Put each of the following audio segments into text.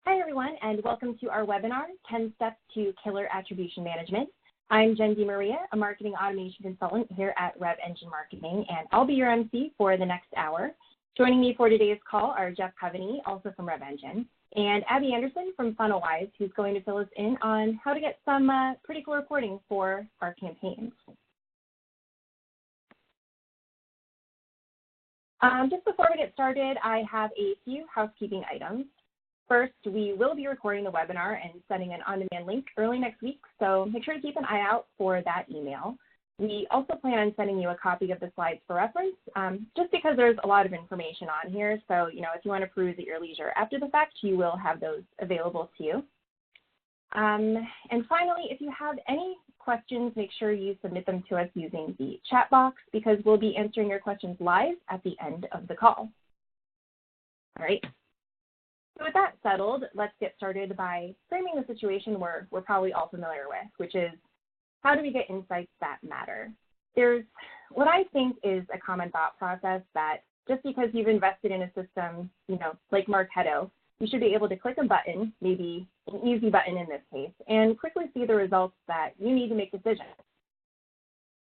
Hi, everyone, and welcome to our webinar, 10 Steps to Killer Attribution Management. I'm Jen DiMaria, a marketing automation consultant here at RevEngine Marketing, and I'll be your MC for the next hour. Joining me for today's call are Jeff Coveney, also from RevEngine, and Abby Anderson from Funnelwise, who's going to fill us in on how to get some pretty cool reporting for our campaigns. Just before we get started, I have a few housekeeping items. First, we will be recording the webinar and sending an on-demand link early next week, so make sure to keep an eye out for that email. We also plan on sending you a copy of the slides for reference, just because there's a lot of information on here, so if you want to peruse at your leisure after the fact, you will have those available to you. And finally, if you have any questions, make sure you submit them to us using the chat box, because we'll be answering your questions live at the end of the call. All right. So with that settled, let's get started by framing the situation we're probably all familiar with, which is how do we get insights that matter? There's what I think is a common thought process that just because you've invested in a system, like Marketo, you should be able to click a button, maybe an easy button in this case, and quickly see the results that you need to make decisions.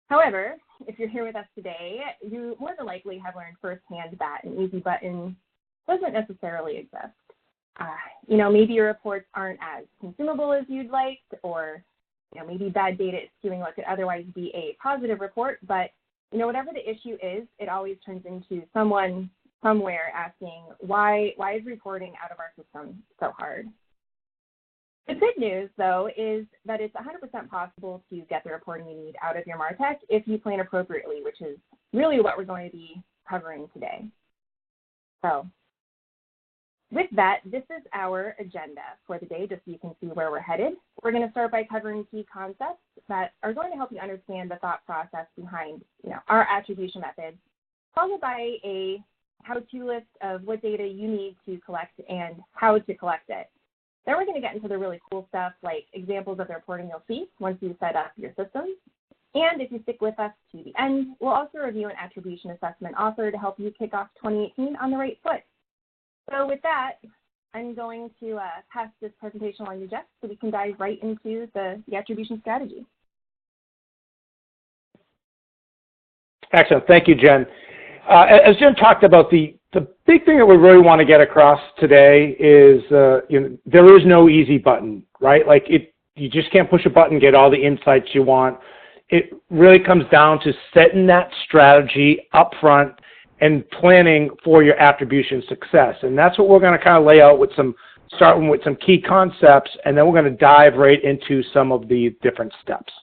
However, if you're here with us today, you more than likely have learned firsthand that an easy button doesn't necessarily exist. Maybe your reports aren't as consumable as you'd like, or maybe bad data is skewing what could otherwise be a positive report, but whatever the issue is, it always turns into someone somewhere asking, why is reporting out of our system so hard? The good news, though, is that it's 100% possible to get the reporting you need out of your MarTech if you plan appropriately, which is really what we're going to be covering today. So with that, this is our agenda for the day, just so you can see where we're headed. We're going to start by covering key concepts that are going to help you understand the thought process behind our attribution methods, followed by a how-to list of what data you need to collect and how to collect it. Then we're going to get into the really cool stuff like examples of the reporting you'll see once you set up your systems. And if you stick with us to the end, we'll also review an attribution assessment offer to help you kick off 2018 on the right foot. So with that, I'm going to pass this presentation along to Jeff so we can dive right into the attribution strategy. Excellent. Thank you, Jen. As Jen talked about, the big thing that we really want to get across today is there is no easy button, right? You just can't push a button and get all the insights you want. It really comes down to setting that strategy up front and planning for your attribution success. And that's what we're going to kind of lay out with starting with some key concepts, and then we're going to dive right into some of the different steps.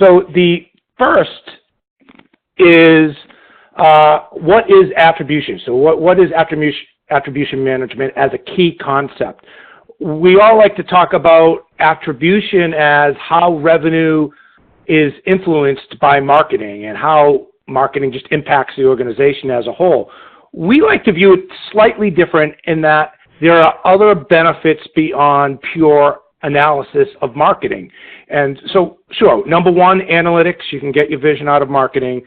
So the first is what is attribution? So what is attribution management as a key concept? We all like to talk about attribution as how revenue is influenced by marketing and how marketing just impacts the organization as a whole. We like to view it slightly different in that there are other benefits beyond pure analysis of marketing. And so, sure, number one, analytics, you can get your vision out of marketing,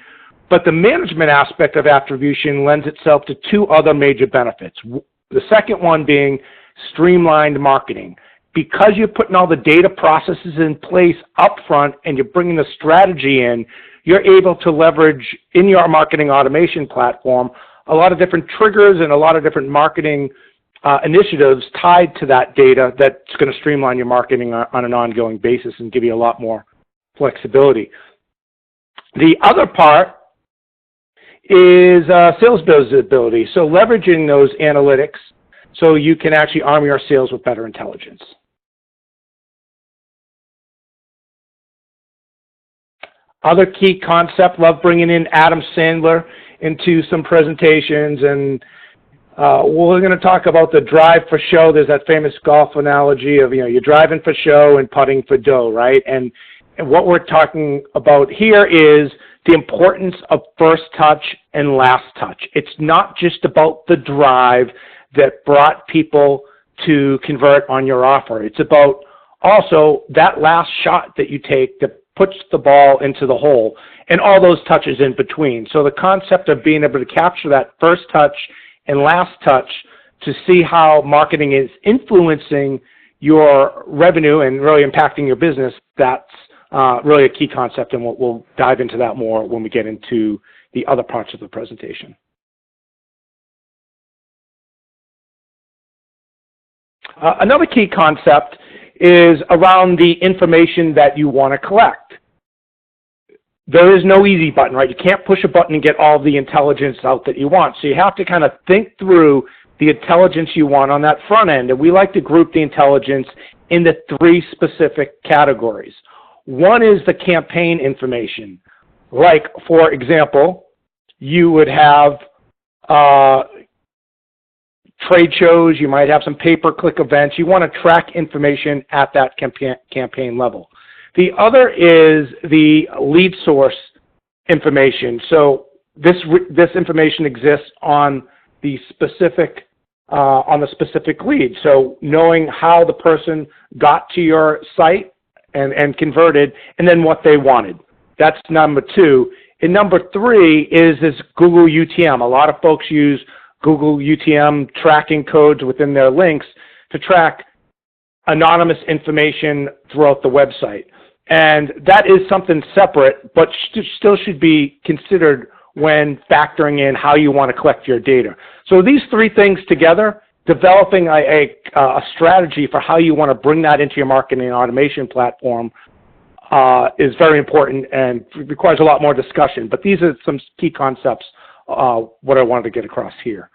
but the management aspect of attribution lends itself to two other major benefits. The second one being streamlined marketing. Because you're putting all the data processes in place up front and you're bringing the strategy in, you're able to leverage in your marketing automation platform a lot of different triggers and a lot of different marketing initiatives tied to that data that's going to streamline your marketing on an ongoing basis and give you a lot more flexibility. The other part is sales visibility, so leveraging those analytics so you can actually arm your sales with better intelligence. Other key concept, love bringing in Adam Sandler into some presentations, and we're going to talk about the drive for show. There's that famous golf analogy of, you're driving for show and putting for dough, right? And what we're talking about here is the importance of first touch and last touch. It's not just about the drive that brought people to convert on your offer. It's about also that last shot that you take that puts the ball into the hole. and all those touches in between. So the concept of being able to capture that first touch and last touch to see how marketing is influencing your revenue and really impacting your business, that's really a key concept, and we'll dive into that more when we get into the other parts of the presentation. Another key concept is around the information that you want to collect. There is no easy button, right? You can't push a button and get all the intelligence out that you want. So you have to kind of think through the intelligence you want on that front end. And we like to group the intelligence into 3 specific categories. One is the campaign information. Like, for example, you would have trade shows, you might have some pay-per-click events. You want to track information at that campaign level. The other is the lead source information. So this information exists on the specific lead. So knowing how the person got to your site and converted, and then what they wanted. That's number 2. And number 3 is this Google UTM. A lot of folks use Google UTM tracking codes within their links to track anonymous information throughout the website. And that is something separate, but still should be considered when factoring in how you want to collect your data. So these 3 things together, developing a strategy for how you want to bring that into your marketing automation platform is very important and requires a lot more discussion. But these are some key concepts, what I wanted to get across here.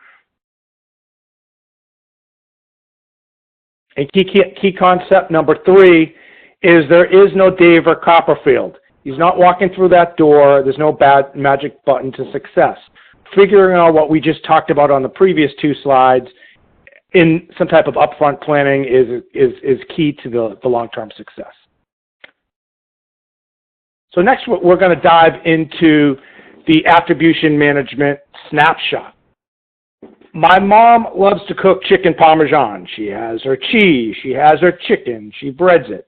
And key concept number 3 is there is no Dave or Copperfield. He's not walking through that door. There's no bad magic button to success. Figuring out what we just talked about on the previous 2 slides in some type of upfront planning is key to the long-term success. So next we're going to dive into the attribution management snapshot. My mom loves to cook chicken parmesan. She has her cheese, she has her chicken, she breads it.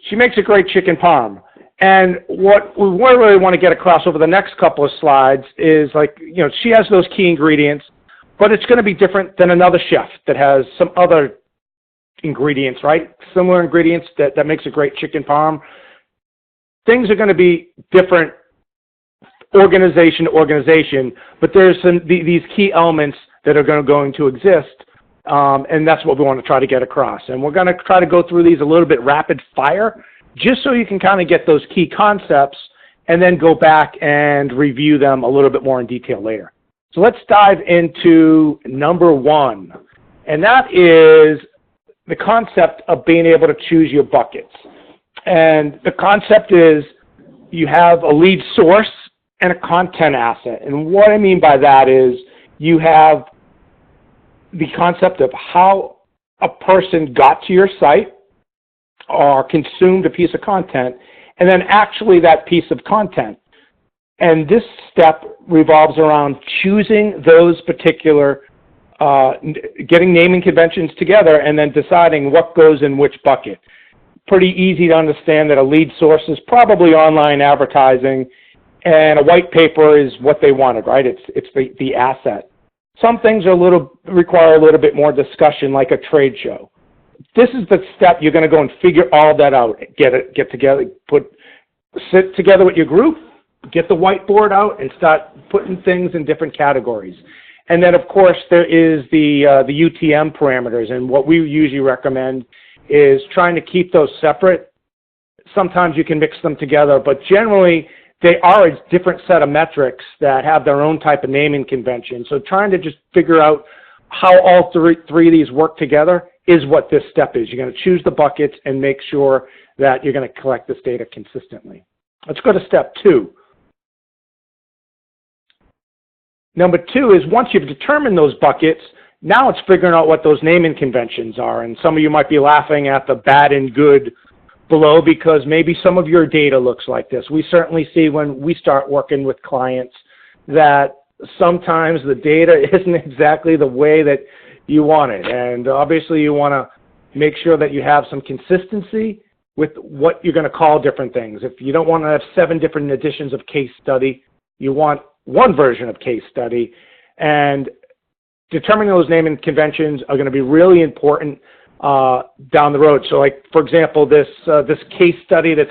She makes a great chicken parm. And what we really want to get across over the next couple of slides is, like, you know, she has those key ingredients, but it's going to be different than another chef that has some other ingredients, right? Similar ingredients that makes a great chicken parm. Things are going to be different organization to organization, but there's these key elements that are going to exist, and that's what we want to try to get across. And we're going to try to go through these a little bit rapid fire, just so you can kind of get those key concepts and then go back and review them a little bit more in detail later. So let's dive into number 1, and that is the concept of being able to choose your buckets. And the concept is you have a lead source and a content asset. And what I mean by that is you have the concept of how a person got to your site or consumed a piece of content, and then actually that piece of content. And this step revolves around choosing those particular, getting naming conventions together and then deciding what goes in which bucket. Pretty easy to understand that a lead source is probably online advertising, and a white paper is what they wanted, right? It's the asset. Some things require a little bit more discussion, like a trade show. This is the step you're going to go and figure all that out. Get together, sit together with your group, get the whiteboard out, and start putting things in different categories. And then, of course, there is the UTM parameters, and what we usually recommend is trying to keep those separate. Sometimes you can mix them together, but generally they are a different set of metrics that have their own type of naming convention. So trying to just figure out how all three of these work together is what this step is. You're going to choose the buckets and make sure that you're going to collect this data consistently. Let's go to step 2. Number 2 is once you've determined those buckets, now it's figuring out what those naming conventions are. And some of you might be laughing at the bad and good below because maybe some of your data looks like this. We certainly see when we start working with clients that sometimes the data isn't exactly the way that you want it. And obviously you want to make sure that you have some consistency with what you're going to call different things. If you don't want to have 7 different editions of case study, you want one version of case study. And determining those naming conventions are going to be really important down the road. So, like, for example, this case study that's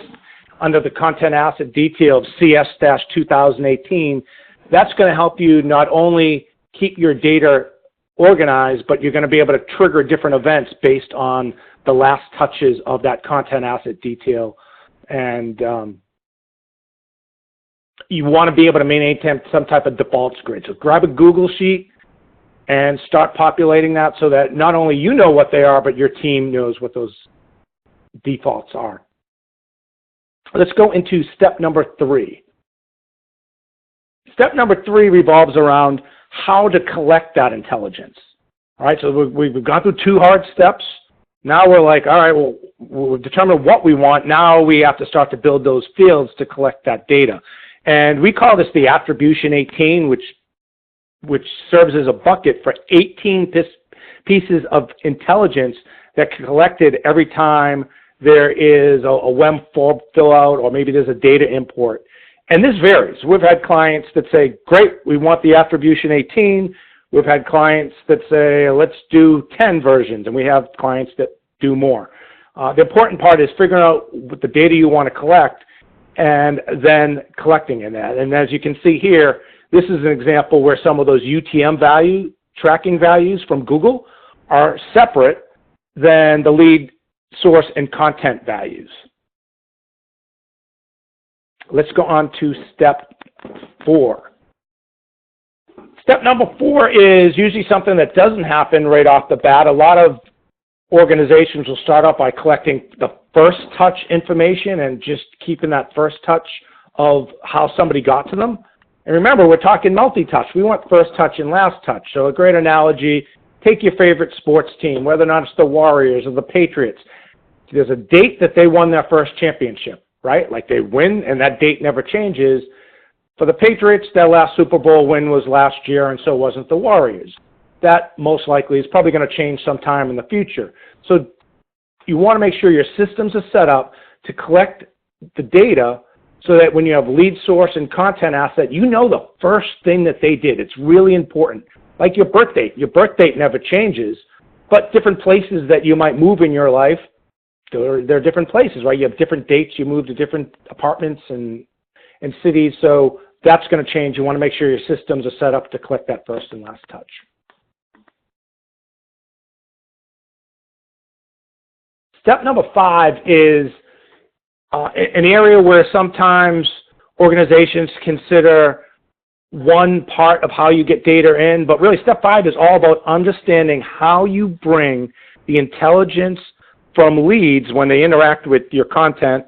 under the content asset detail of CS-2018, that's going to help you not only keep your data organized, but you're going to be able to trigger different events based on the last touches of that content asset detail. And you want to be able to maintain some type of defaults grid. So grab a Google Sheet and start populating that so that not only you know what they are, but your team knows what those defaults are. Let's go into step number 3. Step number 3 revolves around how to collect that intelligence. All right, so we've gone through 2 hard steps. Now we're like, all right, well, we've determined what we want. Now we have to start to build those fields to collect that data. And we call this the Attribution 18, which serves as a bucket for 18 pieces of intelligence that are collected every time there is a web form fill out, or maybe there's a data import. And this varies. We've had clients that say, great, we want the Attribution 18. We've had clients that say, let's do 10 versions, and we have clients that do more. The important part is figuring out what the data you want to collect and then collecting in that. And as you can see here, this is an example where some of those UTM value, tracking values from Google are separate than the lead source and content values. Let's go on to step 4. Step number 4 is usually something that doesn't happen right off the bat. A lot of organizations will start off by collecting the first touch information and just keeping that first touch of how somebody got to them. And remember, we're talking multi-touch. We want first touch and last touch. So a great analogy, take your favorite sports team, whether or not it's the Warriors or the Patriots. There's a date that they won their first championship, right? Like they win, and that date never changes. For the Patriots, their last Super Bowl win was last year, and so wasn't the Warriors. That most likely is probably going to change sometime in the future. So you want to make sure your systems are set up to collect the data so that when you have lead source and content asset, you know the first thing that they did. It's really important. Like your birth date. Your birth date never changes, but different places that you might move in your life, there are different places, right? You have different dates. You move to different apartments and cities, so that's going to change. You want to make sure your systems are set up to collect that first and last touch. Step number 5 is an area where sometimes organizations consider one part of how you get data in, but really step 5 is all about understanding how you bring the intelligence from leads when they interact with your content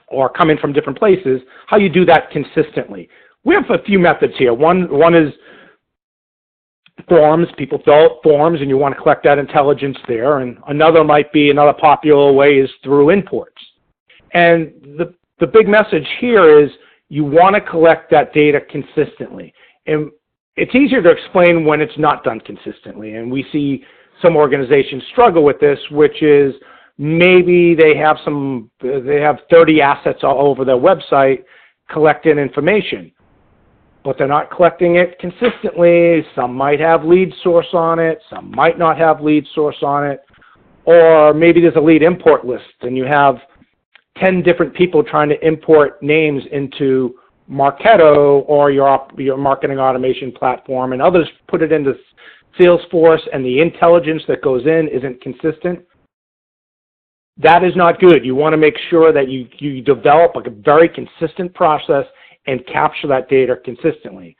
or come in from different places, how you do that consistently. We have a few methods here. One is forms. People fill out forms and you want to collect that intelligence there. And another popular way is through imports. And the big message here is you want to collect that data consistently. And it's easier to explain when it's not done consistently. And we see some organizations struggle with this, which is maybe they have 30 assets all over their website collecting information, but they're not collecting it consistently. Some might have lead source on it, some might not have lead source on it, or maybe there's a lead import list and you have 10 different people trying to import names into Marketo or your marketing automation platform, and others put it into Salesforce, and the intelligence that goes in isn't consistent. That is not good. You want to make sure that you develop a very consistent process and capture that data consistently.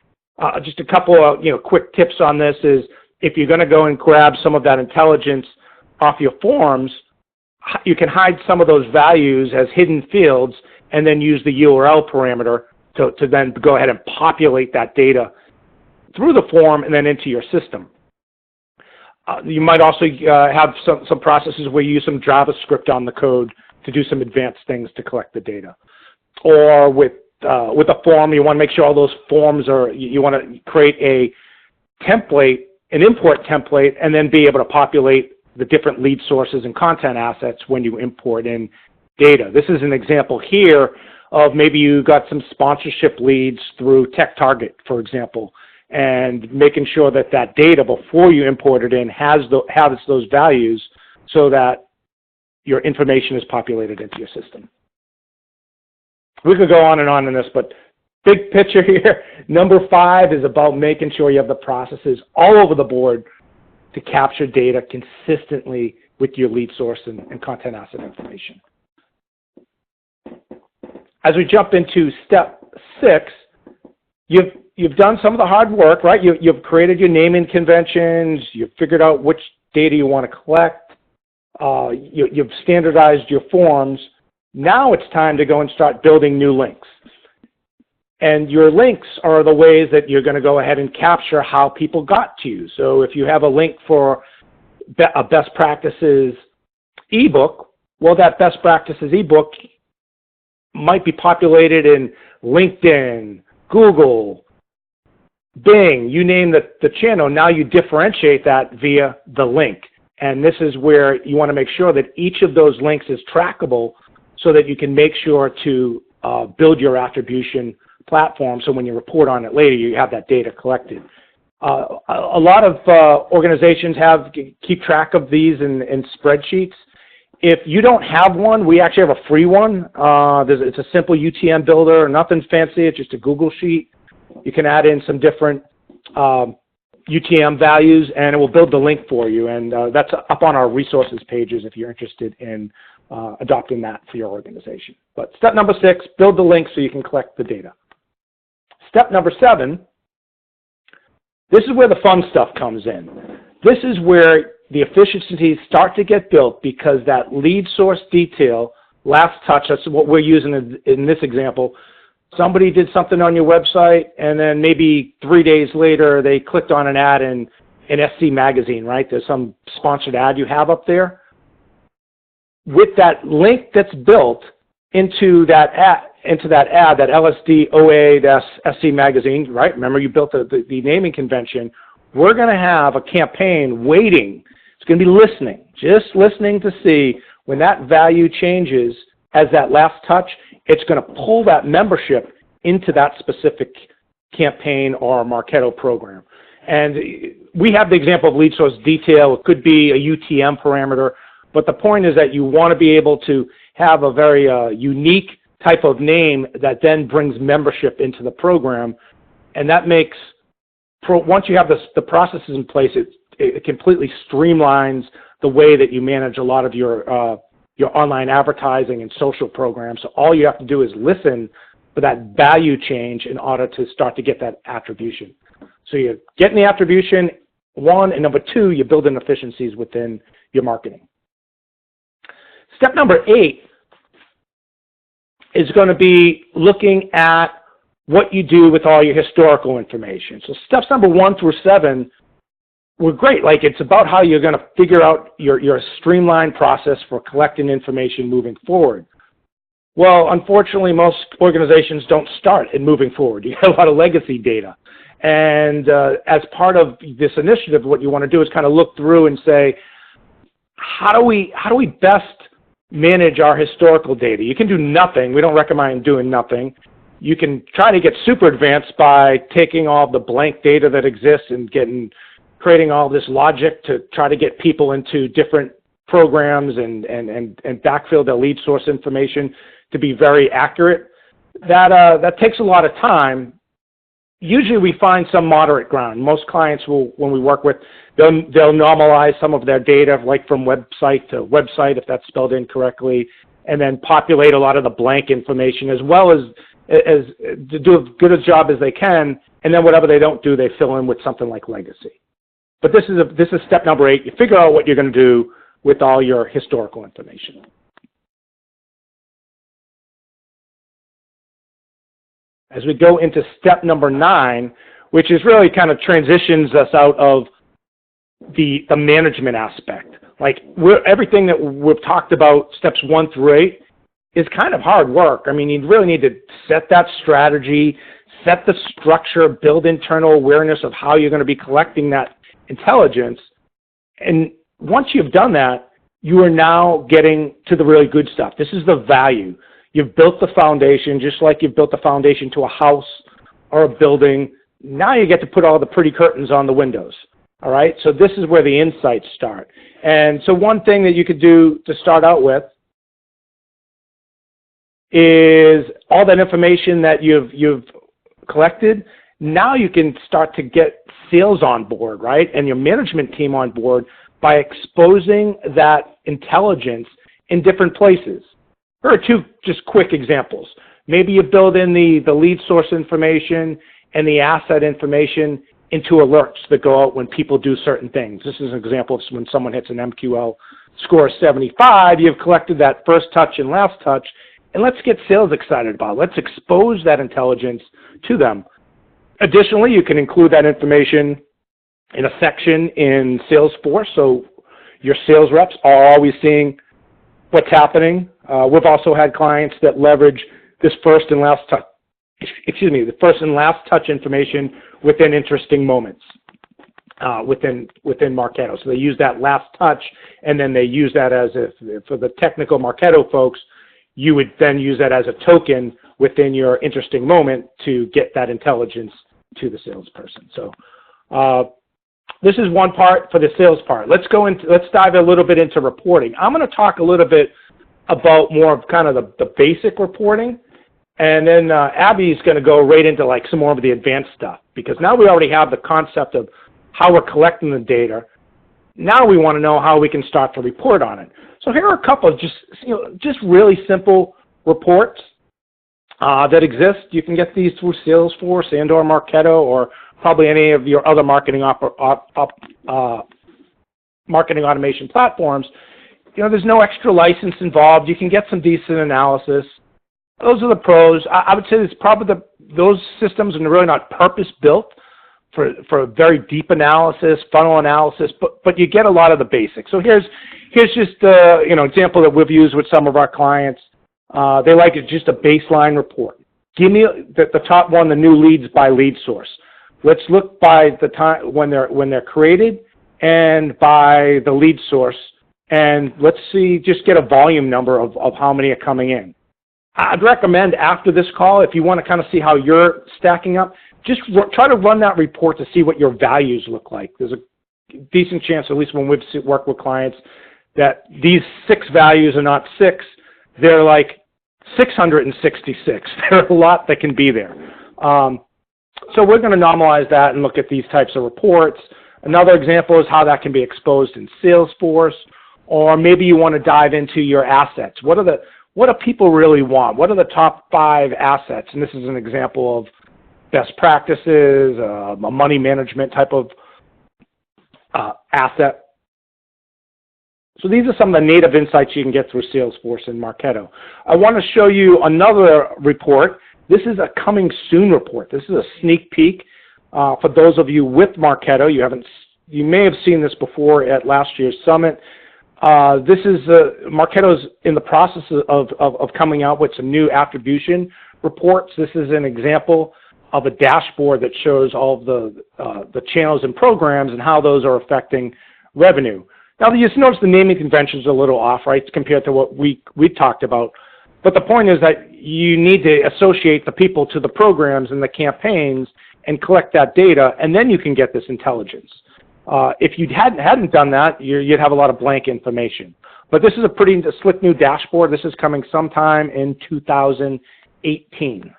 Just a couple of quick tips on this is if you're going to go and grab some of that intelligence off your forms, you can hide some of those values as hidden fields and then use the URL parameter to then go ahead and populate that data through the form and then into your system. You might also have some processes where you use some JavaScript on the code to do some advanced things to collect the data. Or with a form, you want to make sure all those forms you want to create a template, an import template, and then be able to populate the different lead sources and content assets when you import in data. This is an example here of maybe you got some sponsorship leads through TechTarget, for example, and making sure that that data before you import it in has those values so that your information is populated into your system. We could go on in this, but big picture here, number 5 is about making sure you have the processes all over the board to capture data consistently with your lead source and content asset information. As we jump into step 6, you've done some of the hard work, right? You've created your naming conventions, you've figured out which data you want to collect, you've standardized your forms. Now it's time to go and start building new links. And your links are the ways that you're going to go ahead and capture how people got to you. So if you have a link for a best practices ebook, well, that best practices ebook might be populated in LinkedIn, Google, Bing, you name the channel. Now you differentiate that via the link. And this is where you want to make sure that each of those links is trackable so that you can make sure to build your attribution platform, so when you report on it later, you have that data collected. A lot of organizations keep track of these in spreadsheets. If you don't have one, we actually have a free one. It's a simple UTM builder, nothing fancy. It's just a Google sheet. You can add in some different UTM values, and it will build the link for you. And that's up on our resources pages if you're interested in adopting that for your organization. But step number 6, build the link so you can collect the data. Step number 7, this is where the fun stuff comes in. This is where the efficiencies start to get built because that lead source detail, last touch, that's what we're using in this example. Somebody did something on your website, and then maybe 3 days later, they clicked on an ad in SC Magazine, right? There's some sponsored ad you have up there. With that link that's built into that ad, that LSD OA, that's SC Magazine, right? Remember you built the naming convention. We're going to have a campaign waiting. It's going to be listening, just listening to see when that value changes as that last touch, it's going to pull that membership into that specific campaign or Marketo program. And we have the example of lead source detail. It could be a UTM parameter, but the point is that you want to be able to have a very unique type of name that then brings membership into the program. And that makes, once you have the processes in place, it completely streamlines the way that you manage a lot of your online advertising and social programs. So all you have to do is listen for that value change in order to start to get that attribution. So you're getting the attribution, 1, and number 2, you're building efficiencies within your marketing. Step number 8 is going to be looking at what you do with all your historical information. So steps number 1 through 7 were great. Like, it's about how you're going to figure out your streamlined process for collecting information moving forward. Well, unfortunately, most organizations don't start in moving forward. You have a lot of legacy data. And as part of this initiative, what you want to do is kind of look through and say, how do we best manage our historical data? You can do nothing. We don't recommend doing nothing. You can try to get super advanced by taking all the blank data that exists and creating all this logic to try to get people into different programs and backfill their lead source information to be very accurate. That takes a lot of time. Usually we find some moderate ground. Most clients will, when we work with, they'll normalize some of their data, like from website to website, if that's spelled incorrectly, and then populate a lot of the blank information, as well as to do as good a job as they can, and then whatever they don't do, they fill in with something like legacy. But this is step number 8. You figure out what you're going to do with all your historical information. As we go into step number 9, which is really kind of transitions us out of the management aspect. Like, everything that we've talked about, steps 1 through 8, is kind of hard work. I mean, you really need to set that strategy, set the structure, build internal awareness of how you're going to be collecting that intelligence. And once you've done that, you are now getting to the really good stuff. This is the value. You've built the foundation, just like you've built the foundation to a house or a building. Now you get to put all the pretty curtains on the windows. All right, so this is where the insights start. And so one thing that you could do to start out with is all that information that you've collected. Now you can start to get sales on board, right, and your management team on board by exposing that intelligence in different places. Here are two just quick examples. Maybe you build in the lead source information and the asset information into alerts that go out when people do certain things. This is an example of when someone hits an MQL score of 75, you've collected that first touch and last touch, and let's get sales excited about it. Let's expose that intelligence to them. Additionally, you can include that information in a section in Salesforce, so your sales reps are always seeing what's happening. We've also had clients that leverage this first and last touch, the first and last touch information within interesting moments within Marketo. So they use that last touch, and then they use that as if, for the technical Marketo folks, you would then use that as a token within your interesting moment to get that intelligence to the salesperson. So this is one part for the sales part. Let's dive a little bit into reporting. I'm going to talk a little bit about more of kind of the basic reporting, and then Abby's going to go right into like some more of the advanced stuff, because now we already have the concept of how we're collecting the data. Now we want to know how we can start to report on it. So here are a couple of just really simple reports that exist. You can get these through Salesforce and or Marketo, or probably any of your other marketing automation platforms. There's no extra license involved. You can get some decent analysis. Those are the pros. I would say it's probably those systems are really not purpose-built for very deep analysis, funnel analysis, but you get a lot of the basics. So here's just an example that we've used with some of our clients. They like it just a baseline report. Give me the top one, the new leads by lead source. Let's look by the time when they're created and by the lead source, and let's see, just get a volume number of how many are coming in. I'd recommend after this call, if you want to kind of see how you're stacking up, just try to run that report to see what your values look like. There's a decent chance, at least when we've worked with clients, that these 6 values are not 6. They're like 666. There are a lot that can be there. So we're going to normalize that and look at these types of reports. Another example is how that can be exposed in Salesforce, or maybe you want to dive into your assets. What do people really want? What are the top 5 assets? And this is an example of best practices, a money management type of asset. So these are some of the native insights you can get through Salesforce and Marketo. I want to show you another report. This is a coming soon report. This is a sneak peek for those of you with Marketo. You may have seen this before at last year's summit. This is Marketo's in the process of coming out with some new attribution reports. This is an example of a dashboard that shows all of the channels and programs and how those are affecting revenue. Now, you notice the naming convention is a little off, right, compared to what we talked about. But the point is that you need to associate the people to the programs and the campaigns and collect that data, and then you can get this intelligence. If you hadn't done that, you'd have a lot of blank information. But this is a pretty slick new dashboard. This is coming sometime in 2018.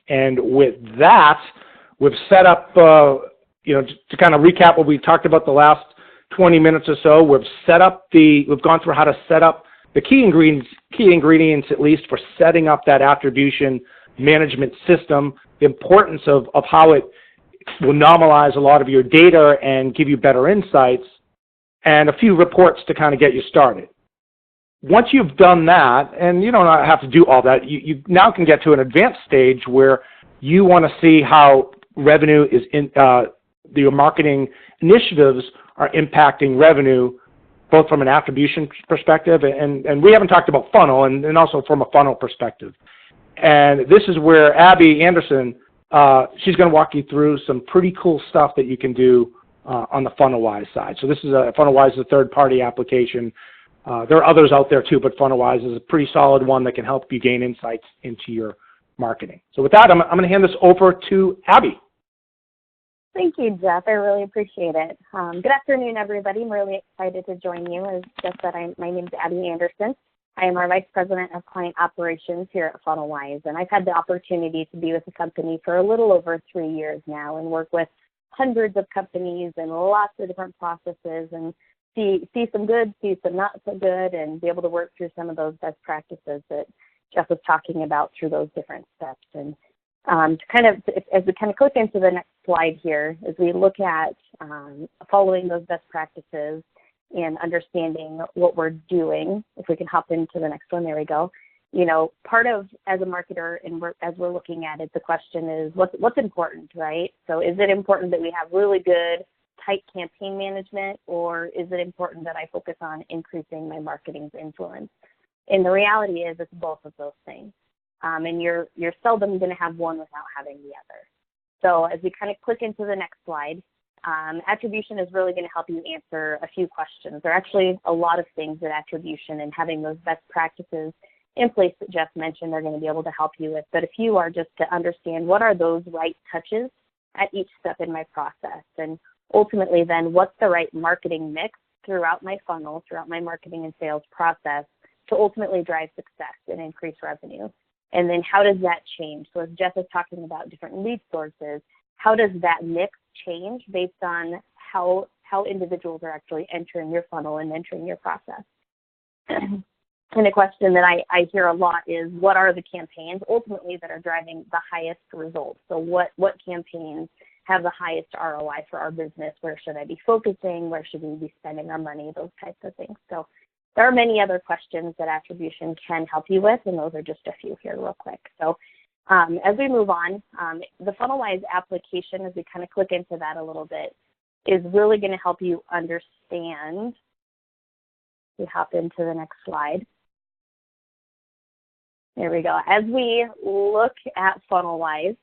And with that, we've set up, to kind of recap what we talked about the last 20 minutes or so, we've gone through how to set up the key ingredients at least for setting up that attribution management system, the importance of how it will normalize a lot of your data and give you better insights, and a few reports to kind of get you started. Once you've done that, and you don't have to do all that, you now can get to an advanced stage where you want to see how revenue is your marketing initiatives are impacting revenue, both from an attribution perspective, and we haven't talked about funnel, and also from a funnel perspective. And this is where Abby Anderson she's going to walk you through some pretty cool stuff that you can do on the Funnelwise side. So this is Funnelwise is a third-party application. There are others out there too, but Funnelwise is a pretty solid one that can help you gain insights into your marketing. So with that, I'm going to hand this over to Abby. Thank you, Jeff. I really appreciate it. Good afternoon, everybody. I'm really excited to join you. As Jeff said, my name is Abby Anderson. I am our Vice President of Client Operations here at Funnelwise, and I've had the opportunity to be with the company for a little over 3 years now and work with hundreds of companies and lots of different processes and see some good, see some not so good, and be able to work through some of those best practices that Jeff was talking about through those different steps. And as we kind of click into the next slide here, as we look at following those best practices and understanding what we're doing, if we can hop into the next one, there we go. You know, part of, as a marketer, and as we're looking at it, the question is, what's important, right? So is it important that we have really good, tight campaign management, or is it important that I focus on increasing my marketing's influence? And the reality is it's both of those things. And you're seldom going to have one without having the other. So as we kind of click into the next slide, attribution is really going to help you answer a few questions. There are actually a lot of things that attribution and having those best practices in place that Jeff mentioned are going to be able to help you with. But a few are just to understand what are those right touches at each step in my process. And ultimately then, what's the right marketing mix throughout my funnel, throughout my marketing and sales process to ultimately drive success and increase revenue. And then how does that change? So as Jeff is talking about different lead sources, how does that mix change based on how individuals are actually entering your funnel and entering your process? And a question that I hear a lot is, what are the campaigns ultimately that are driving the highest results? So what campaigns have the highest ROI for our business? Where should I be focusing? Where should we be spending our money? Those types of things. So there are many other questions that attribution can help you with, and those are just a few here real quick. So as we move on, the Funnelwise application, as we kind of click into that a little bit, is really going to help you understand. We hop into the next slide. There we go. As we look at Funnelwise,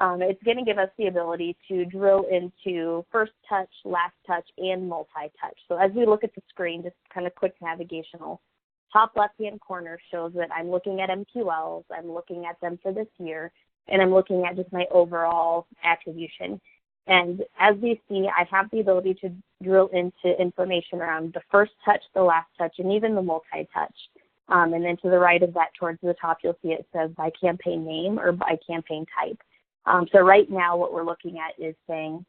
it's going to give us the ability to drill into first touch, last touch, and multi-touch. So as we look at the screen, just kind of quick navigational, top left-hand corner shows that I'm looking at MQLs, I'm looking at them for this year, and I'm looking at just my overall attribution. And as we see, I have the ability to drill into information around the first touch, the last touch, and even the multi-touch. And then to the right of that, towards the top, you'll see it says by campaign name or by campaign type. So right now what we're looking at is saying,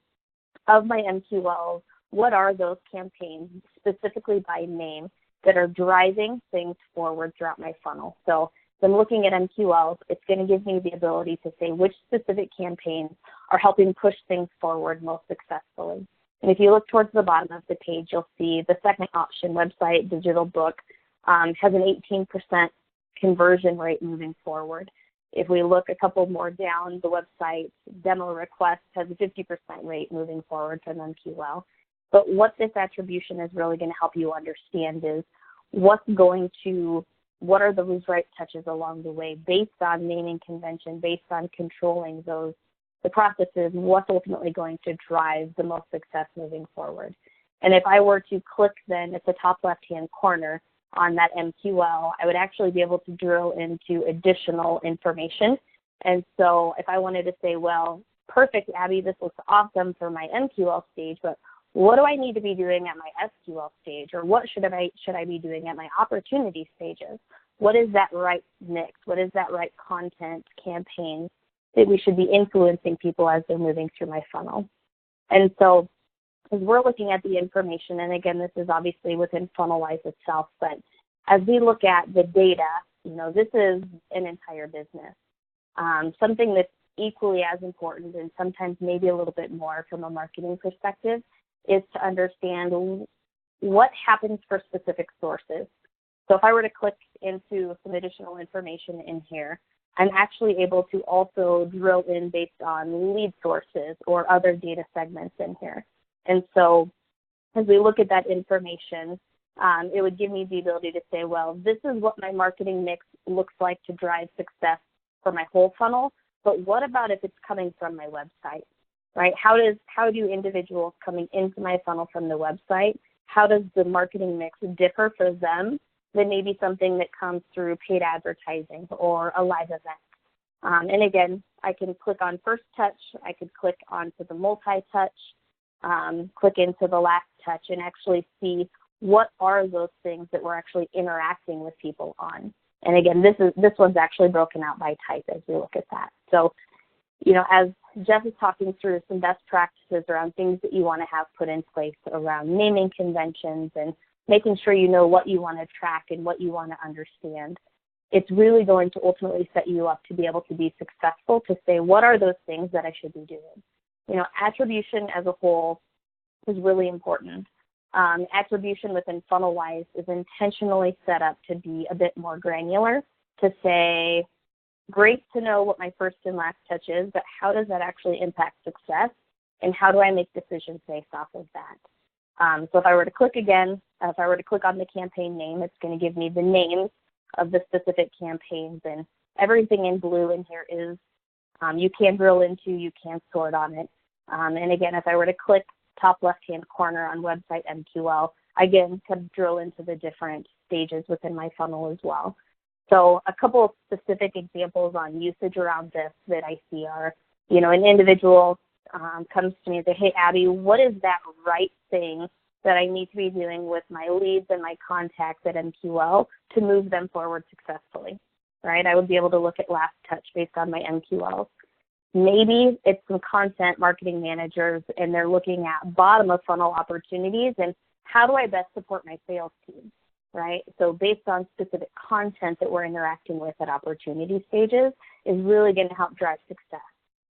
of my MQLs, what are those campaigns, specifically by name, that are driving things forward throughout my funnel? So if I'm looking at MQLs, it's going to give me the ability to say which specific campaigns are helping push things forward most successfully. And if you look towards the bottom of the page, you'll see the second option, website, digital book, has an 18% conversion rate moving forward. If we look a couple more down, the website demo request has a 50% rate moving forward from MQL. But what this attribution is really going to help you understand is what are those right touches along the way based on naming convention, based on controlling the processes, what's ultimately going to drive the most success moving forward. And if I were to click then at the top left-hand corner on that MQL, I would actually be able to drill into additional information. And so if I wanted to say, well, perfect, Abby, this looks awesome for my MQL stage, but what do I need to be doing at my SQL stage? Or what should I be doing at my opportunity stages? What is that right mix? What is that right content campaign that we should be influencing people as they're moving through my funnel? And so as we're looking at the information, and again, this is obviously within Funnelwise itself, but as we look at the data, this is an entire business. Something that's equally as important and sometimes maybe a little bit more from a marketing perspective is to understand what happens for specific sources. So if I were to click into some additional information in here, I'm actually able to also drill in based on lead sources or other data segments in here. And so as we look at that information, it would give me the ability to say, well, this is what my marketing mix looks like to drive success for my whole funnel, but what about if it's coming from my website, right? How do individuals coming into my funnel from the website, how does the marketing mix differ for them than maybe something that comes through paid advertising or a live event? And again, I can click on first touch, I could click onto the multi-touch, click into the last touch, and actually see what are those things that we're actually interacting with people on. And again, this one's actually broken out by type as we look at that. So, as Jeff is talking through some best practices around things that you want to have put in place around naming conventions and making sure you know what you want to track and what you want to understand, it's really going to ultimately set you up to be able to be successful, to say, what are those things that I should be doing? Attribution as a whole is really important. Attribution within Funnelwise is intentionally set up to be a bit more granular, to say, great to know what my first and last touch is, but how does that actually impact success, and how do I make decisions based off of that? So if I were to click again, if I were to click on the campaign name, it's going to give me the names of the specific campaigns, and everything in blue in here is you can drill into, you can sort on it. And again, if I were to click top left-hand corner on website MQL, again, could drill into the different stages within my funnel as well. So a couple of specific examples on usage around this that I see are, an individual comes to me and says, hey, Abby, what is that right thing that I need to be doing with my leads and my contacts at MQL to move them forward successfully, right? I would be able to look at last touch based on my MQL. Maybe it's some content marketing managers and they're looking at bottom of funnel opportunities and how do I best support my sales team, right? So based on specific content that we're interacting with at opportunity stages is really going to help drive success.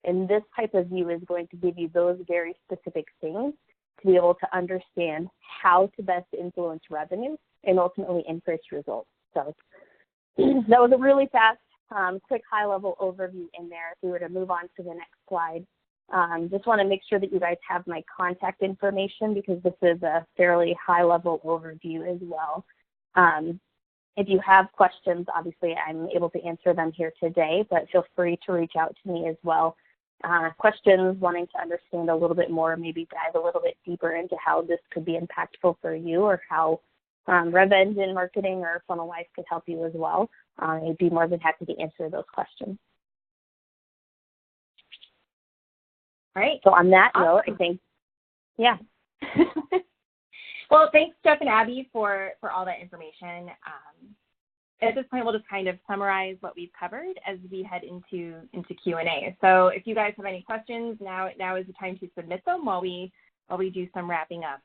And this type of view is going to give you those very specific things to be able to understand how to best influence revenue and ultimately increase results. So that was a really fast, quick high-level overview in there. If we were to move on to the next slide, just want to make sure that you guys have my contact information because this is a fairly high-level overview as well. If you have questions, obviously I'm able to answer them here today, but feel free to reach out to me as well. Questions, wanting to understand a little bit more, maybe dive a little bit deeper into how this could be impactful for you or how RevEngine Marketing or Funnelwise could help you as well. I'd be more than happy to answer those questions. All right. So on that note, I think, yeah. Well, thanks, Jeff and Abby, for all that information. At this point, we'll just kind of summarize what we've covered as we head into Q&A. So if you guys have any questions, now is the time to submit them while we do some wrapping up.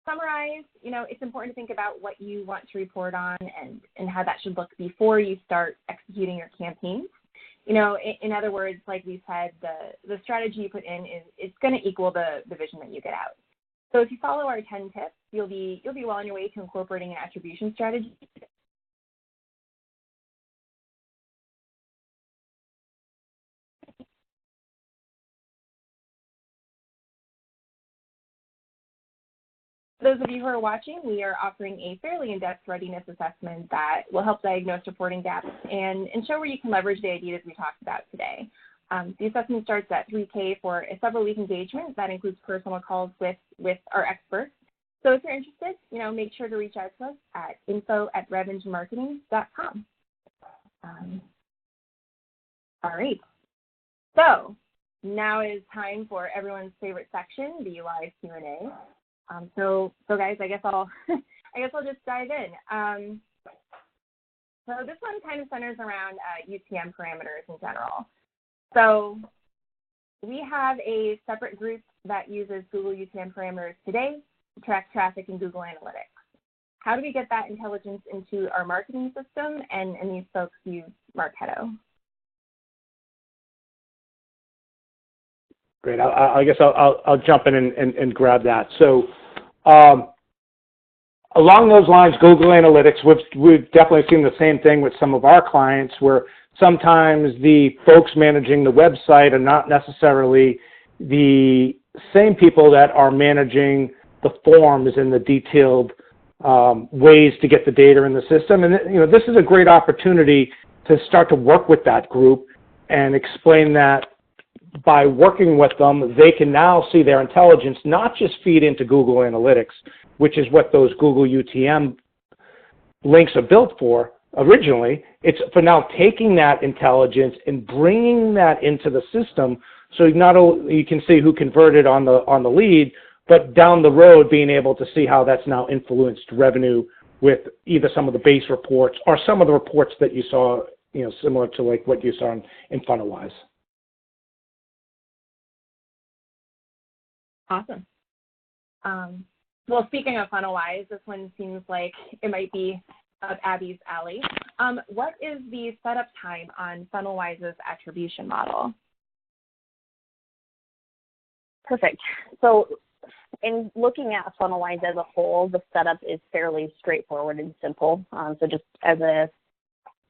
Summarize, it's important to think about what you want to report on and how that should look before you start executing your campaigns. In other words, like we said, the strategy you put in it's going to equal the vision that you get out. So if you follow our 10 tips, you'll be well on your way to incorporating an attribution strategy. For those of you who are watching, we are offering a fairly in-depth readiness assessment that will help diagnose reporting gaps and show where you can leverage the ideas we talked about today. The assessment starts at $3K for a several-week engagement that includes personal calls with our experts. So if you're interested, make sure to reach out to us at info@RevEngineMarketing.com. All right. So now is time for everyone's favorite section, the live Q&A. So guys, I guess I'll just dive in. So this one kind of centers around UTM parameters in general. So we have a separate group that uses Google UTM parameters today to track traffic in Google Analytics. How do we get that intelligence into our marketing system? And these folks use Marketo. Great. I guess I'll jump in and grab that. So along those lines, Google Analytics, we've definitely seen the same thing with some of our clients where sometimes the folks managing the website are not necessarily the same people that are managing the forms and the detailed ways to get the data in the system. And this is a great opportunity to start to work with that group and explain that by working with them, they can now see their intelligence not just feed into Google Analytics, which is what those Google UTM links are built for originally. It's for now taking that intelligence and bringing that into the system, so not only you can see who converted on the lead, but down the road being able to see how that's now influenced revenue with either some of the base reports or some of the reports that you saw, similar to like what you saw in Funnelwise. Awesome. Well, speaking of Funnelwise, this one seems like it might be up Abby's alley. What is the setup time on Funnelwise's attribution model? Perfect. So in looking at Funnelwise as a whole, the setup is fairly straightforward and simple. So just as a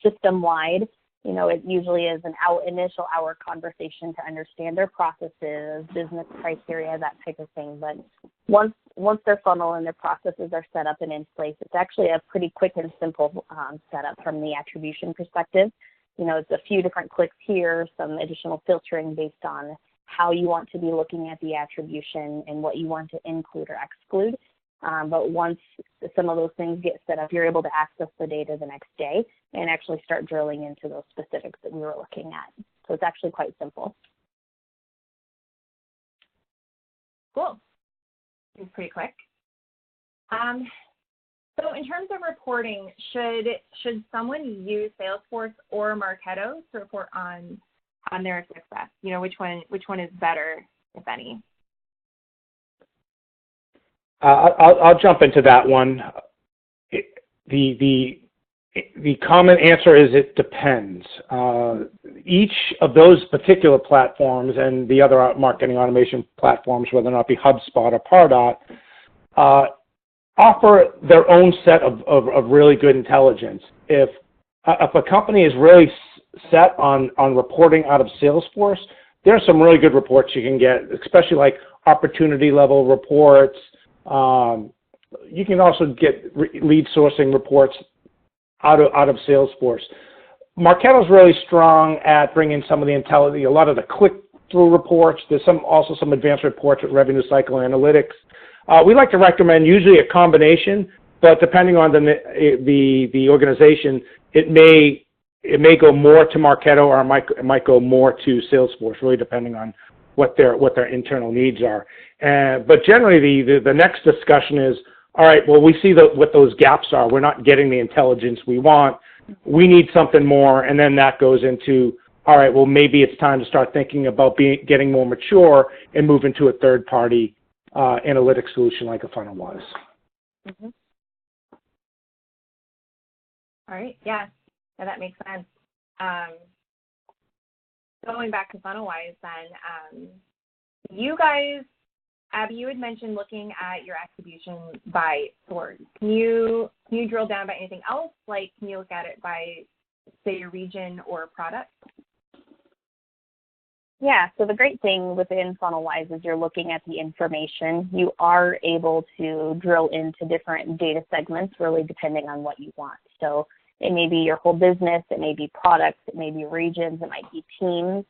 system-wide, it usually is an initial hour conversation to understand their processes, business criteria, that type of thing. But once their funnel and their processes are set up and in place, it's actually a pretty quick and simple setup from the attribution perspective. It's a few different clicks here, some additional filtering based on how you want to be looking at the attribution and what you want to include or exclude. But once some of those things get set up, you're able to access the data the next day and actually start drilling into those specifics that we were looking at. So it's actually quite simple. Cool. Seems pretty quick. So in terms of reporting, should someone use Salesforce or Marketo to report on their success? Which one is better, if any? I'll jump into that one. The common answer is it depends. Each of those particular platforms and the other marketing automation platforms, whether or not it be HubSpot or Pardot, offer their own set of really good intelligence. If a company is really set on reporting out of Salesforce, there are some really good reports you can get, especially like opportunity level reports. You can also get lead sourcing reports out of Salesforce. Marketo's really strong at bringing some of the intelligence, a lot of the click-through reports. There's also some advanced reports with revenue cycle analytics. We like to recommend usually a combination, but depending on the organization, it may go more to Marketo or it might go more to Salesforce, really depending on what their internal needs are. But generally, the next discussion is, all right, well, we see what those gaps are. We're not getting the intelligence we want. We need something more, and then that goes into, all right, well, maybe it's time to start thinking about getting more mature and move into a third-party analytics solution like a Funnelwise. Mm-hmm. All right, yeah, that makes sense. Going back to Funnelwise then, you guys, Abby, you had mentioned looking at your attribution by source. Can you drill down by anything else? Like, can you look at it by, say, your region or product? Yeah, so the great thing within Funnelwise is you're looking at the information. You are able to drill into different data segments, really depending on what you want. So it may be your whole business, it may be products, it may be regions, it might be teams.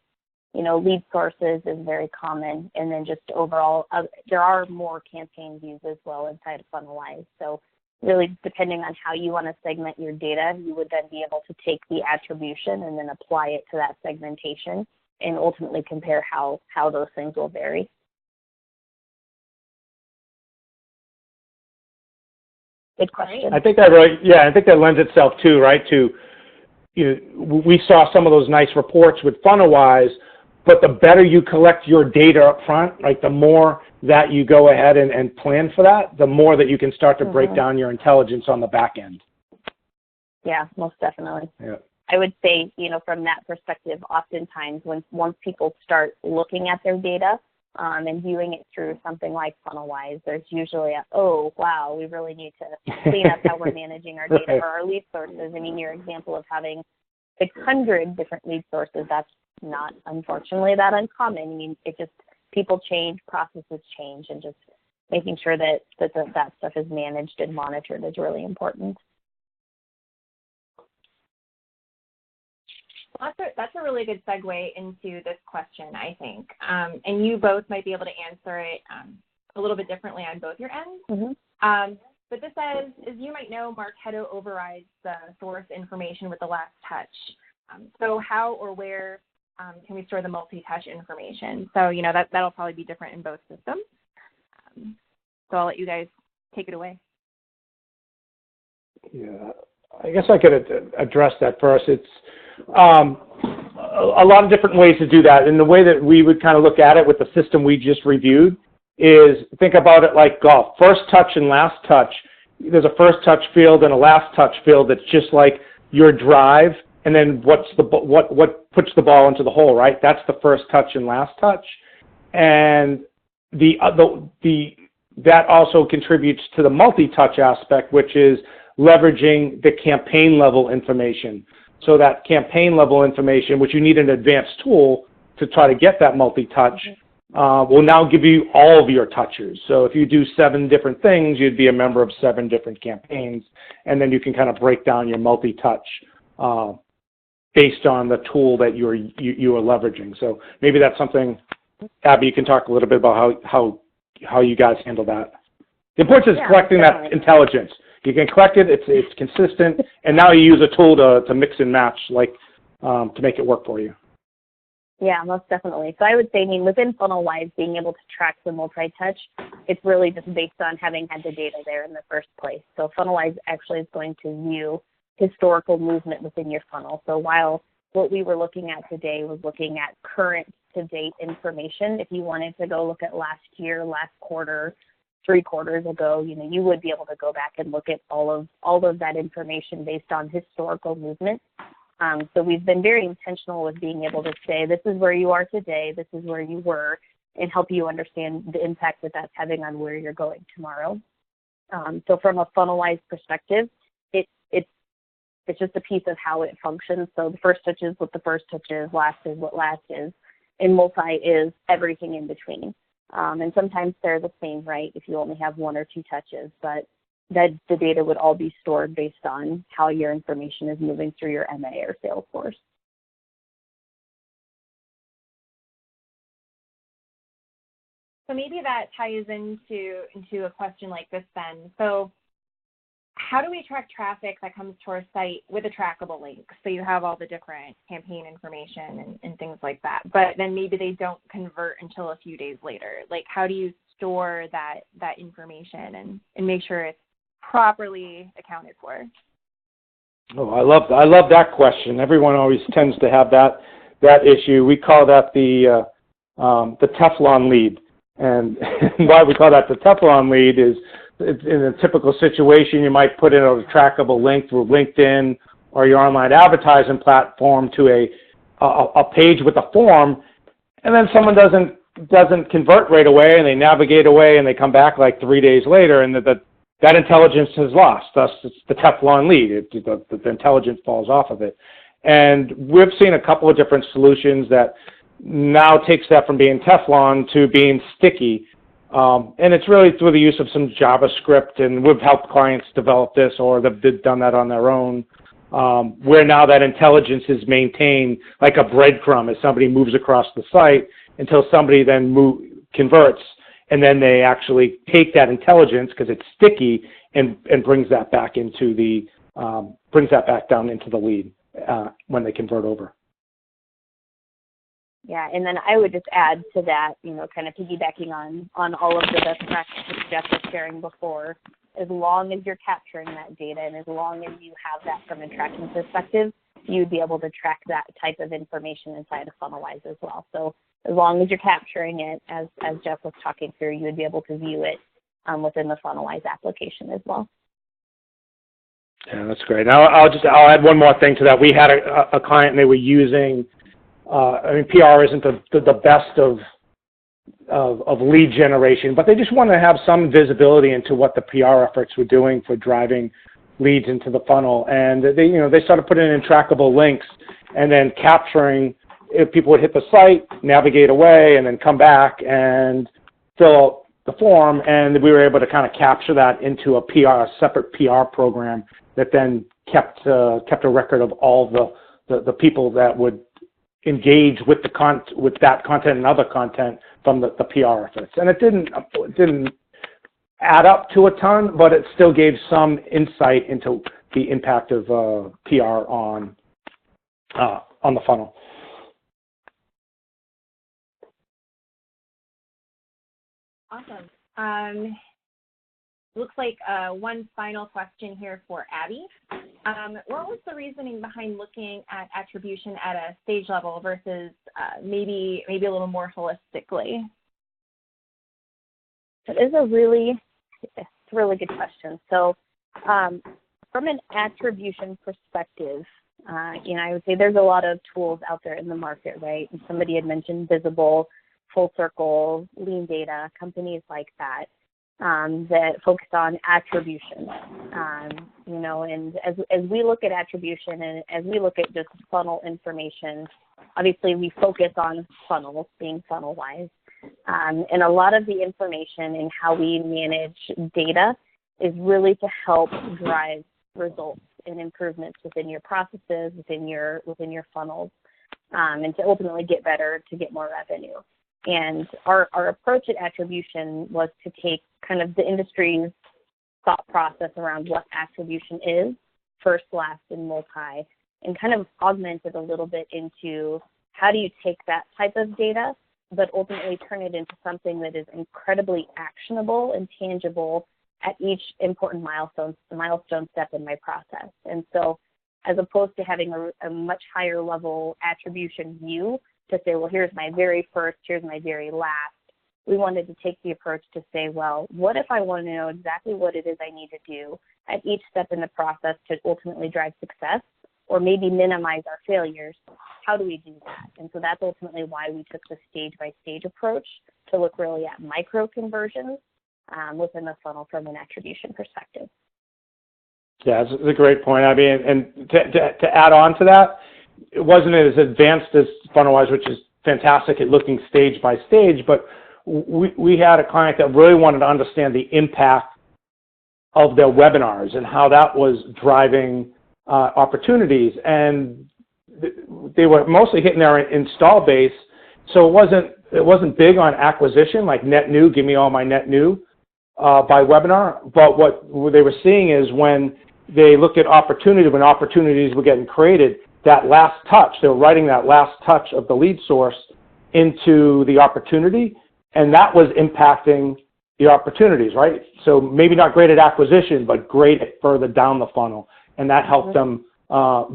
Lead sources is very common. And then just overall, there are more campaign views as well inside of Funnelwise. So really depending on how you want to segment your data, you would then be able to take the attribution and then apply it to that segmentation and ultimately compare how those things will vary. Good question. I think that lends itself too, right, to, we saw some of those nice reports with Funnelwise, but the better you collect your data up front, like the more that you go ahead and plan for that, the more that you can start to break down your intelligence on the back end. Yeah, most definitely. Yeah. I would say, from that perspective, oftentimes once people start looking at their data and viewing it through something like Funnelwise, there's usually oh, wow, we really need to clean up how we're managing our data or our lead sources. I mean, your example of having 600 different lead sources, that's not, unfortunately, that uncommon. I mean, people change, processes change, and just making sure that stuff is managed and monitored is really important. That's a really good segue into this question, I think. And you both might be able to answer it a little bit differently on both your ends. Mm-hmm. But this says, as you might know, Marketo overrides the source information with the last touch. So how or where can we store the multi-touch information? So, that'll probably be different in both systems. So I'll let you guys take it away. Yeah, I guess I could address that first. It's a lot of different ways to do that. And the way that we would kind of look at it with the system we just reviewed is think about it like golf. First touch and last touch. There's a first touch field and a last touch field that's just like your drive, and then what puts the ball into the hole, right? That's the first touch and last touch. And that also contributes to the multi-touch aspect, which is leveraging the campaign level information. So that campaign level information, which you need an advanced tool to try to get that multi-touch, will now give you all of your touches. So if you do 7 different things, you'd be a member of 7 different campaigns, and then you can kind of break down your multi-touch based on the tool that you are leveraging. So maybe that's something, Abby, you can talk a little bit about how you guys handle that. The importance is collecting that intelligence. You can collect it, it's consistent, and now you use a tool to mix and match, to make it work for you. Yeah, most definitely. So I would say, within Funnelwise, being able to track the multi-touch, it's really just based on having had the data there in the first place. So Funnelwise actually is going to view historical movement within your funnel. So while what we were looking at today was looking at current to date information, if you wanted to go look at last year, last quarter, 3 quarters ago, you would be able to go back and look at all of that information based on historical movement. So we've been very intentional with being able to say, this is where you are today, this is where you were, and help you understand the impact that that's having on where you're going tomorrow. So from a Funnelwise perspective, it's just a piece of how it functions. So the first touch is what the first touch is, last is what last is, and multi is everything in between. And sometimes they're the same, right, if you only have 1 or 2 touches, but that the data would all be stored based on how your information is moving through your MA or Salesforce. So maybe that ties into a question like this then. So how do we track traffic that comes to our site with a trackable link? So you have all the different campaign information and things like that, but then maybe they don't convert until a few days later. Like, how do you store that information and make sure it's properly accounted for? Oh, I love that question. Everyone always tends to have that issue. We call that the Teflon lead. And why we call that the Teflon lead is, in a typical situation, you might put in a trackable link through LinkedIn or your online advertising platform to a page with a form, and then someone doesn't convert right away, and they navigate away, and they come back like 3 days later, and that intelligence is lost. Thus, it's the Teflon lead. The intelligence falls off of it. And we've seen a couple of different solutions that now takes that from being Teflon to being sticky. And it's really through the use of some JavaScript, and we've helped clients develop this, or they've done that on their own, where now that intelligence is maintained like a breadcrumb as somebody moves across the site until somebody then converts, and then they actually take that intelligence, because it's sticky, and brings that back into brings that back down into the lead when they convert over. Yeah, and then I would just add to that, kind of piggybacking on all of the best practices Jeff was sharing before, as long as you're capturing that data and as long as you have that from a tracking perspective, you'd be able to track that type of information inside of Funnelwise as well. So as long as you're capturing it, as Jeff was talking through, you would be able to view it within the Funnelwise application as well. Yeah, that's great. Now I'll add one more thing to that. We had a client, and they were using PR isn't the best of lead generation, but they just wanted to have some visibility into what the PR efforts were doing for driving leads into the funnel. And they started putting in trackable links and then capturing if people would hit the site, navigate away, and then come back and fill out the form. And we were able to kind of capture that into a separate PR program that then kept a record of all the the people that would engage with with that content and other content from the PR efforts. And it didn't add up to a ton, but it still gave some insight into the impact of PR on the funnel. Awesome. Looks like one final question here for Abby. What was the reasoning behind looking at attribution at a stage level versus maybe a little more holistically? It is a really good question. So from an attribution perspective, I would say there's a lot of tools out there in the market, right? And somebody had mentioned Visible, Full Circle, Lean Data, companies like that. That focus on attribution, and as we look at attribution and as we look at just funnel information, obviously we focus on funnels, being Funnelwise, and a lot of the information in how we manage data is really to help drive results and improvements within your processes, within your funnels, and to ultimately get better, to get more revenue. And our approach at attribution was to take kind of the industry's thought process around what attribution is, first, last, and multi, and kind of augment it a little bit into how do you take that type of data, but ultimately turn it into something that is incredibly actionable and tangible at each important milestone step in my process. And so as opposed to having a much higher level attribution view, to say, well, here's my very first, here's my very last. We wanted to take the approach to say, well, what if I want to know exactly what it is I need to do at each step in the process to ultimately drive success or maybe minimize our failures? How do we do that? And so that's ultimately why we took the stage-by-stage approach to look really at micro conversions within the funnel from an attribution perspective. Yeah, it's a great point, Abby. And to add on to that, it wasn't as advanced as Funnelwise, which is fantastic at looking stage by stage, but we had a client that really wanted to understand the impact of their webinars and how that was driving opportunities. And they were mostly hitting their install base, so it wasn't big on acquisition, like net new, give me all my net new by webinar. But what they were seeing is when they looked at when opportunities were getting created, that last touch, they were writing that last touch of the lead source into the opportunity, and that was impacting the opportunities, right? So maybe not great at acquisition, but great at further down the funnel, and that helped them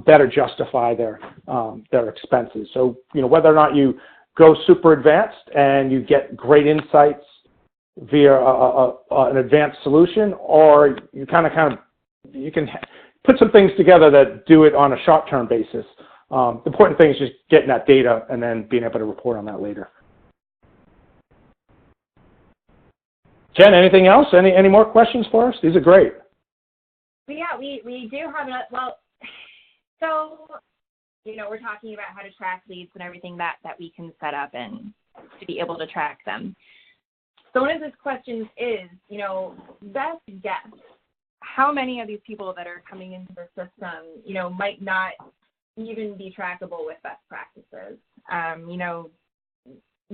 better justify their expenses. So, whether or not you go super advanced and you get great insights via an advanced solution, or you you can put some things together that do it on a short-term basis. The important thing is just getting that data and then being able to report on that later. Jen, anything else? Any more questions for us? These are great. Yeah, we do have another. Well, so we're talking about how to track leads and everything that we can set up and to be able to track them. So one of those questions is, best guess. How many of these people that are coming into the system, might not even be trackable with best practices?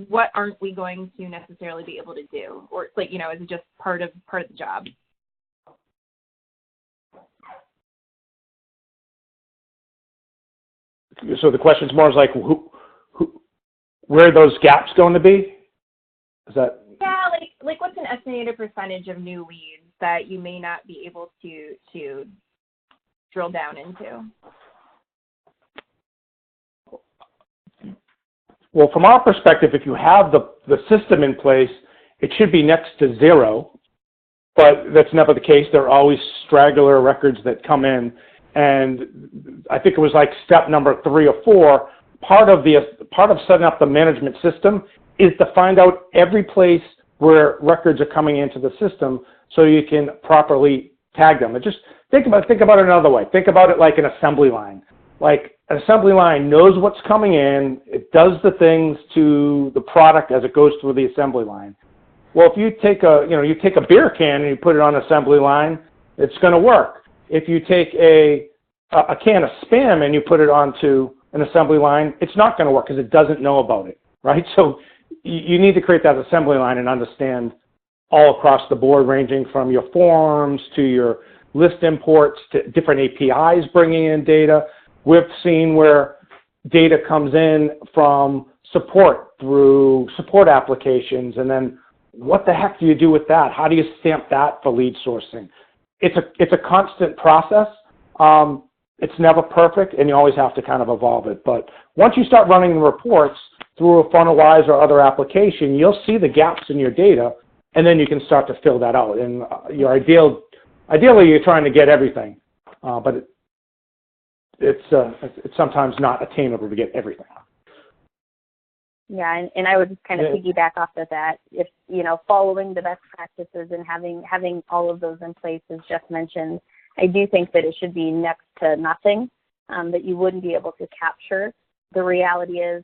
What aren't we going to necessarily be able to do? Or, is it just part of the job? So the question's more like, where are those gaps going to be? Is that? Yeah, like what's an estimated percentage of new leads that you may not be able to drill down into? Well, from our perspective, if you have the system in place, it should be next to zero, but that's never the case. There are always straggler records that come in, and I think it was like step number 3 or 4. Part of setting up the management system is to find out every place where records are coming into the system so you can properly tag them. And just think about it another way. Think about it like an assembly line. Like an assembly line knows what's coming in. It does the things to the product as it goes through the assembly line. Well, if you take a beer can and you put it on an assembly line, it's going to work. If you take a a can of Spam and you put it onto an assembly line, it's not going to work because it doesn't know about it, right? So you need to create that assembly line and understand all across the board, ranging from your forms to your list imports to different APIs bringing in data. We've seen where data comes in from support through support applications, and then what the heck do you do with that? How do you stamp that for lead sourcing? It's a constant process. It's never perfect, and you always have to kind of evolve it. But once you start running the reports through a Funnelwise or other application, you'll see the gaps in your data, and then you can start to fill that out. And ideally, you're trying to get everything, but it's sometimes not attainable to get everything. Yeah, and I would just kind of piggyback off of that. If, following the best practices and having all of those in place, as Jeff mentioned, I do think that it should be next to nothing, that you wouldn't be able to capture. The reality is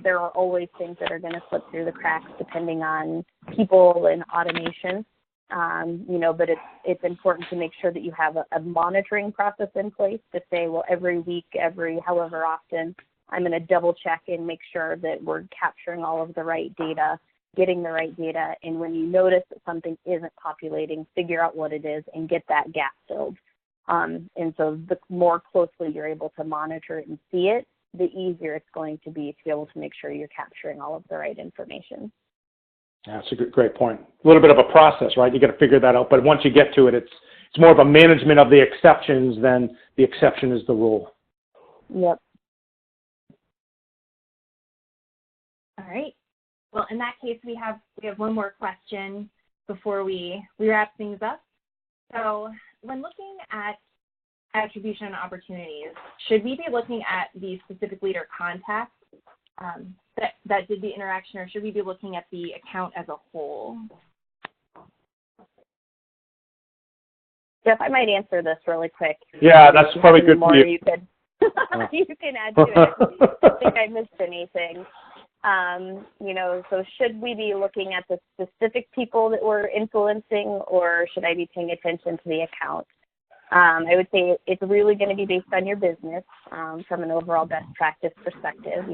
there are always things that are going to slip through the cracks depending on people and automation. But it's important to make sure that you have a monitoring process in place to say, well, every week, every however often, I'm going to double check and make sure that we're capturing all of the right data, getting the right data, and when you notice that something isn't populating, figure out what it is and get that gap filled. And so the more closely you're able to monitor it and see it, the easier it's going to be able to make sure you're capturing all of the right information. Yeah, that's a great point. A little bit of a process, right? You got to figure that out, but once you get to it, it's more of a management of the exceptions than the exception is the rule. Yep. All right. Well, in that case, we have one more question before we wrap things up. So when looking at attribution opportunities, should we be looking at the specific leader contacts that did the interaction, or should we be looking at the account as a whole? Jeff, I might answer this really quick. Yeah, that's probably good for you. You can add to it. I think I missed anything. So should we be looking at the specific people that we're influencing, or should I be paying attention to the account? I would say it's really going to be based on your business from an overall best practice perspective.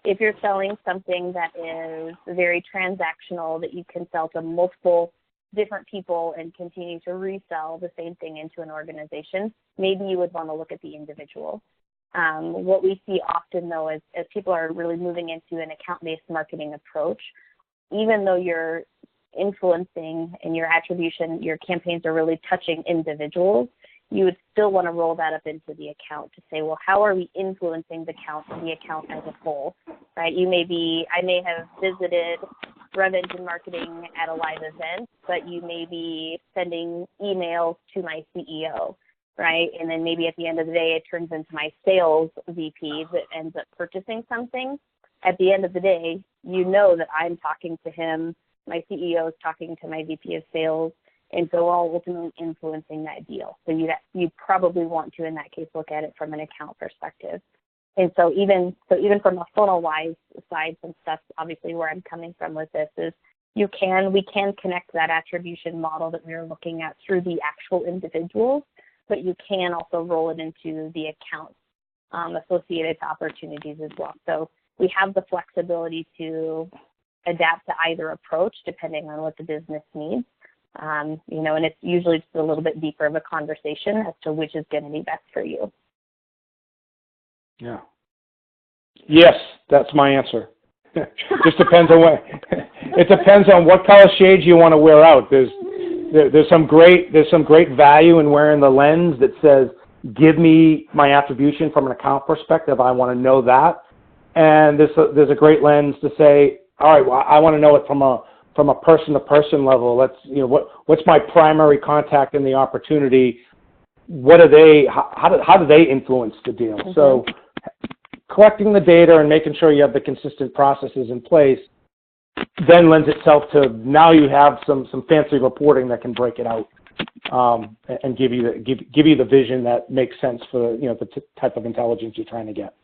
If you're selling something that is very transactional, that you can sell to multiple different people and continue to resell the same thing into an organization, maybe you would want to look at the individual. What we see often, though, is as people are really moving into an account-based marketing approach, even though you're influencing and your attribution, your campaigns are really touching individuals, you would still want to roll that up into the account to say, well, how are we influencing the account as a whole, right? I may have visited RevEngine Marketing at a live event, but you may be sending emails to my CEO, right? And then maybe at the end of the day, it turns into my sales VP that ends up purchasing something. At the end of the day, you know that I'm talking to him, my CEO is talking to my VP of sales, and so all ultimately influencing that deal. So you probably want to, in that case, look at it from an account perspective. And so even from a Funnelwise side, some stuff, obviously where I'm coming from with this is we can connect that attribution model that we are looking at through the actual individuals, but you can also roll it into the accounts associated to opportunities as well. So we have the flexibility to adapt to either approach depending on what the business needs. And it's usually just a little bit deeper of a conversation as to which is going to be best for you. Yeah. Yes, that's my answer. Just depends on it depends on what color shades you want to wear out. There's some great value in wearing the lens that says, give me my attribution from an account perspective. I want to know that. And there's a great lens to say, all right, well, I want to know it from a person-to-person level. What's my primary contact in the opportunity? How do they influence the deal? Mm-hmm. So collecting the data and making sure you have the consistent processes in place then lends itself to now you have some fancy reporting that can break it out and give you the vision that makes sense for the type of intelligence you're trying to get.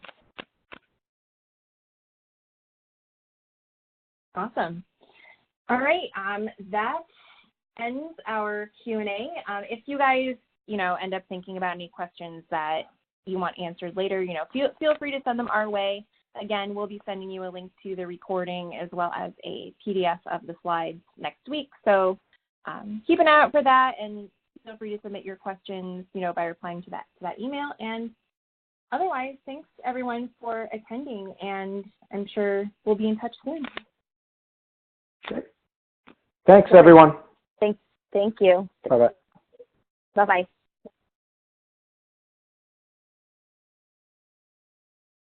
Awesome. All right, that ends our Q&A. If you guys end up thinking about any questions that you want answered later, feel free to send them our way. Again, we'll be sending you a link to the recording as well as a PDF of the slides next week. So keep an eye out for that, and feel free to submit your questions, by replying to that email. And otherwise, thanks everyone for attending, and I'm sure we'll be in touch soon. Okay. Thanks, everyone. Thank you. Bye-bye. Bye-bye.